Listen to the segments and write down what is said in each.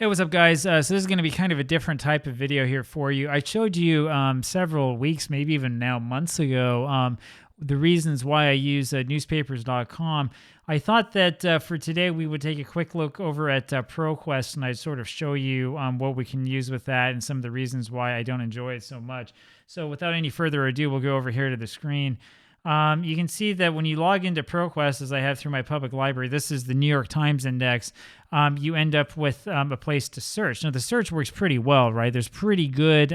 Hey, what's up, guys? So this is going to be kind of a different type of video here for you. I showed you several weeks, maybe even now months ago, the reasons why I use newspapers.com. I thought that for today we would take a quick look over at Proquest, and I'd sort of show you what we can use with that and some of the reasons why I don't enjoy it so much. So without any further ado, we'll go over here to the screen. You can see that when you log into Proquest, as I have through my public library, this is the New York Times index, you end up with a place to search. Now, the search works pretty well, right? There's pretty good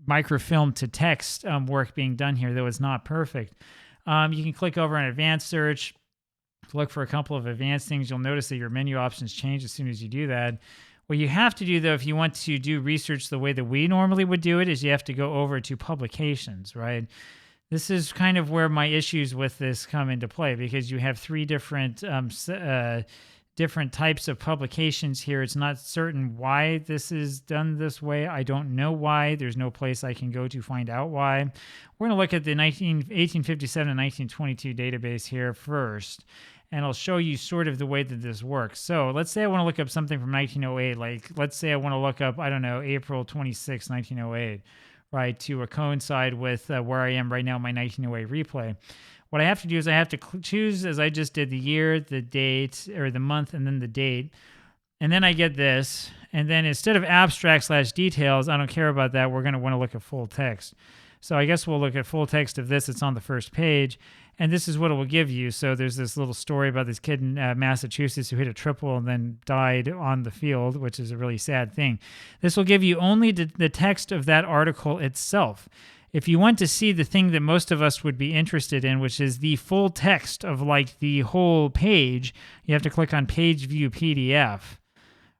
microfilm to text work being done here, though it's not perfect. You can click over on advanced search, look for a couple of advanced things. You'll notice that your menu options change as soon as you do that. What you have to do, though, if you want to do research the way that we normally would do it, is you have to go over to publications, right? This is kind of where my issues with this come into play, because you have three different types of publications here. It's not certain why this is done this way. I don't know why. There's no place I can go to find out why. We're going to look at the 1857 and 1922 database here first, and I'll show you sort of the way that this works. So let's say I want to look up something from 1908. Like, let's say I want to look up, I don't know, April 26, 1908, right, to coincide with where I am right now in my 1908 replay. What I have to do is I have to choose, as I just did, the year, the date, or the month, and then the date. And then I get this. And then instead of abstract/details, I don't care about that. We're going to want to look at full text. So I guess we'll look at full text of this. It's on the first page. And this is what it will give you. So there's this little story about this kid in Massachusetts who hit a triple and then died on the field, which is a really sad thing. This will give you only the text of that article itself. If you want to see the thing that most of us would be interested in, which is the full text of like the whole page, you have to click on Page View PDF,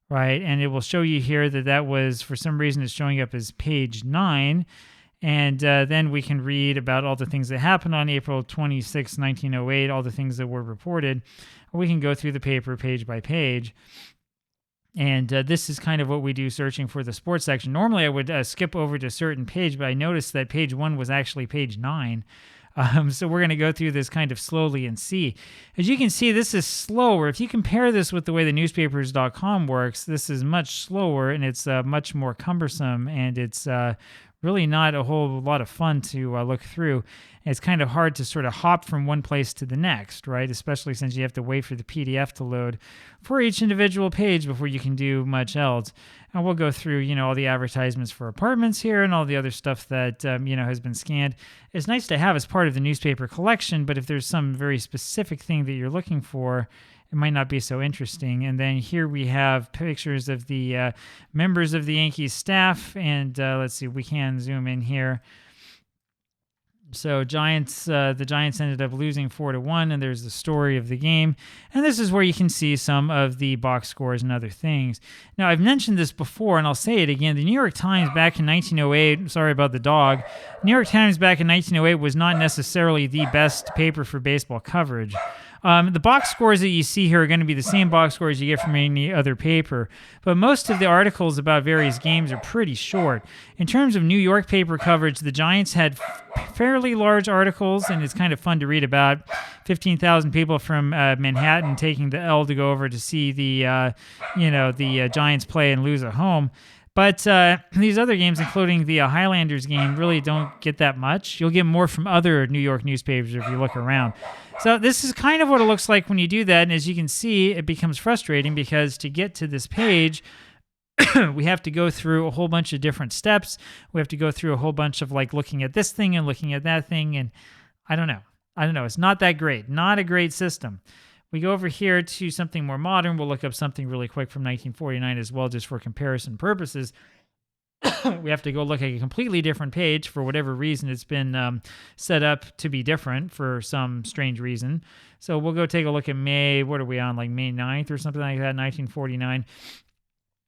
right? And it will show you here that was, for some reason, it's showing up as page 9. And then we can read about all the things that happened on April 26, 1908, all the things that were reported. Or we can go through the paper page by page. And this is kind of what we do searching for the sports section. Normally, I would skip over to a certain page, but I noticed that page 1 was actually page 9. So we're going to go through this kind of slowly and see. As you can see, this is slower. If you compare this with the way the newspapers.com works, this is much slower, and it's much more cumbersome, and it's really not a whole lot of fun to look through. And it's kind of hard to sort of hop from one place to the next, right? Especially since you have to wait for the PDF to load for each individual page before you can do much else. And we'll go through, all the advertisements for apartments here and all the other stuff that, has been scanned. It's nice to have as part of the newspaper collection, but if there's some very specific thing that you're looking for, it might not be so interesting. And then here we have pictures of the members of the Yankees staff. And let's see, we can zoom in here. So the Giants ended up losing 4-1, and there's the story of the game. And this is where you can see some of the box scores and other things. Now, I've mentioned this before, and I'll say it again. The New York Times back in 1908, sorry about the dog, New York Times back in 1908 was not necessarily the best paper for baseball coverage. The box scores that you see here are going to be the same box scores you get from any other paper, but most of the articles about various games are pretty short. In terms of New York paper coverage, the Giants had fairly large articles, and it's kind of fun to read about 15,000 people from Manhattan taking the L to go over to see the Giants play and lose at home. But these other games, including the Highlanders game, really don't get that much. You'll get more from other New York newspapers if you look around. So this is kind of what it looks like when you do that. And as you can see, it becomes frustrating because to get to this page, we have to go through a whole bunch of different steps. We have to go through a whole bunch of like looking at this thing and looking at that thing. And I don't know. It's not that great. Not a great system. We go over here to something more modern. We'll look up something really quick from 1949 as well, just for comparison purposes. We have to go look at a completely different page. For whatever reason, it's been set up to be different for some strange reason. So we'll go take a look at May 9th or something like that, 1949.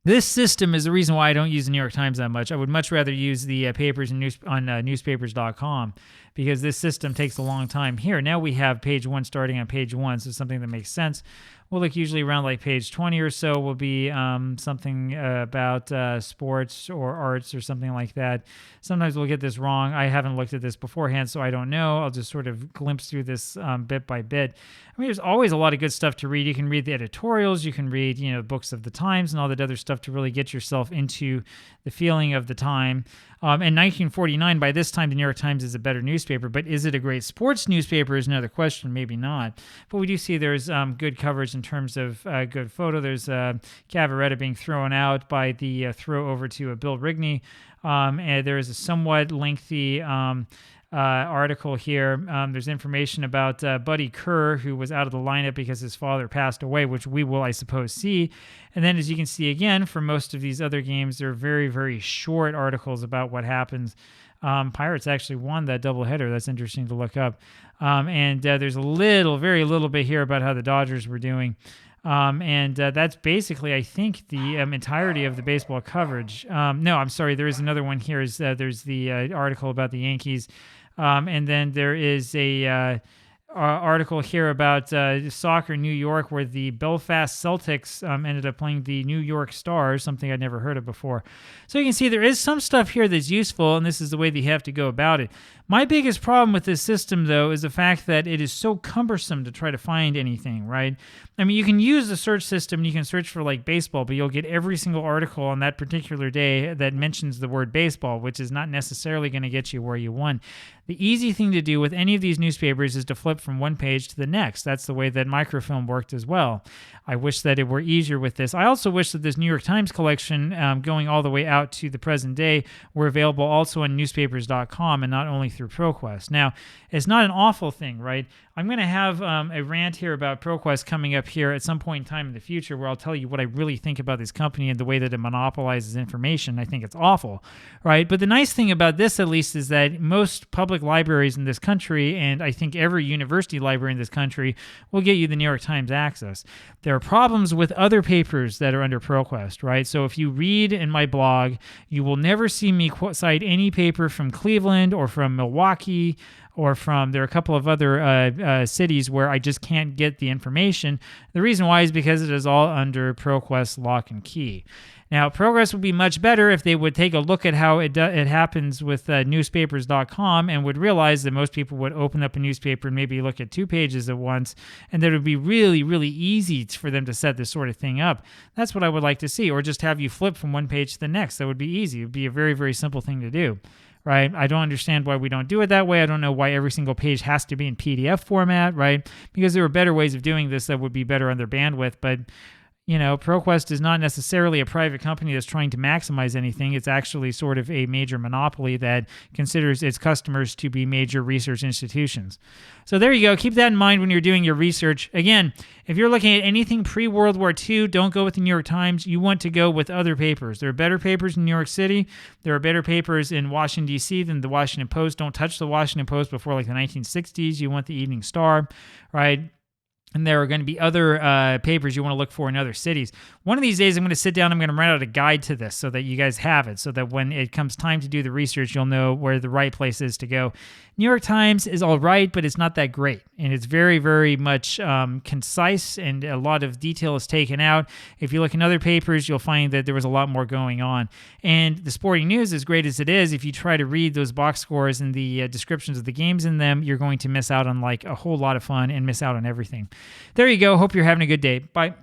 This system is the reason why I don't use the New York Times that much. I would much rather use the papers on newspapers.com, because this system takes a long time. Here, now we have page 1 starting on page 1, so something that makes sense. We'll look usually around like page 20 or so will be something about sports or arts or something like that. Sometimes we'll get this wrong. I haven't looked at this beforehand, so I don't know. I'll just sort of glimpse through this bit by bit. I mean, there's always a lot of good stuff to read. You can read the editorials, you can read, books of the times and all that other stuff to really get yourself into the feeling of the time. In 1949, by this time, the New York Times is a better newspaper, but is it a great sports newspaper is another question, maybe not. But we do see there's good coverage in terms of good photo. There's Cavaretta being thrown out by the throw over to Bill Rigney. And there is a somewhat lengthy article here. There's information about Buddy Kerr, who was out of the lineup because his father passed away, which we will, I suppose, see. And then, as you can see again, for most of these other games, they're very, very short articles about what happens. Pirates actually won that doubleheader. That's interesting to look up. And there's very little bit here about how the Dodgers were doing. And that's basically, I think, the entirety of the baseball coverage. No, I'm sorry. There is another one here. There's the article about the Yankees. And then there is a article here about soccer in New York, where the Belfast Celtics ended up playing the New York Stars, something I'd never heard of before. So you can see there is some stuff here that's useful, and this is the way that you have to go about it. My biggest problem with this system, though, is the fact that it is so cumbersome to try to find anything, right? I mean, you can use the search system, and you can search for, like, baseball, but you'll get every single article on that particular day that mentions the word baseball, which is not necessarily going to get you where you want. The easy thing to do with any of these newspapers is to flip from one page to the next. That's the way that microfilm worked as well. I wish that it were easier with this. I also wish that this New York Times collection, going all the way out to the present day, were available also on newspapers.com and not only through Proquest. Now, it's not an awful thing, right? I'm going to have a rant here about Proquest coming up here at some point in time in the future, where I'll tell you what I really think about this company and the way that it monopolizes information. I think it's awful, right? But the nice thing about this, at least, is that most public libraries in this country, and I think every university library in this country, will get you the New York Times access. There are problems with other papers that are under Proquest, right? So if you read in my blog, you will never see me cite any paper from Cleveland or from Milwaukee, or there are a couple of other cities where I just can't get the information. The reason why is because it is all under Proquest lock and key. Now, Proquest would be much better if they would take a look at how it happens with newspapers.com and would realize that most people would open up a newspaper and maybe look at 2 pages at once, and that it would be really, really easy for them to set this sort of thing up. That's what I would like to see, or just have you flip from one page to the next. That would be easy. It would be a very, very simple thing to do. Right? I don't understand why we don't do it that way. I don't know why every single page has to be in PDF format, right? Because there are better ways of doing this that would be better on their bandwidth, but Proquest is not necessarily a private company that's trying to maximize anything. It's actually sort of a major monopoly that considers its customers to be major research institutions. So there you go. Keep that in mind when you're doing your research. Again, if you're looking at anything pre-World War II, don't go with the New York Times. You want to go with other papers. There are better papers in New York City. There are better papers in Washington, D.C. than the Washington Post. Don't touch the Washington Post before like the 1960s. You want the Evening Star, right? And there are going to be other papers you want to look for in other cities. One of these days, I'm going to sit down, I'm going to write out a guide to this so that you guys have it, so that when it comes time to do the research, you'll know where the right place is to go. New York Times is all right, but it's not that great. And it's very, very much concise, and a lot of detail is taken out. If you look in other papers, you'll find that there was a lot more going on. And the Sporting News, as great as it is, if you try to read those box scores and the descriptions of the games in them, you're going to miss out on like a whole lot of fun and miss out on everything. There you go. Hope you're having a good day. Bye.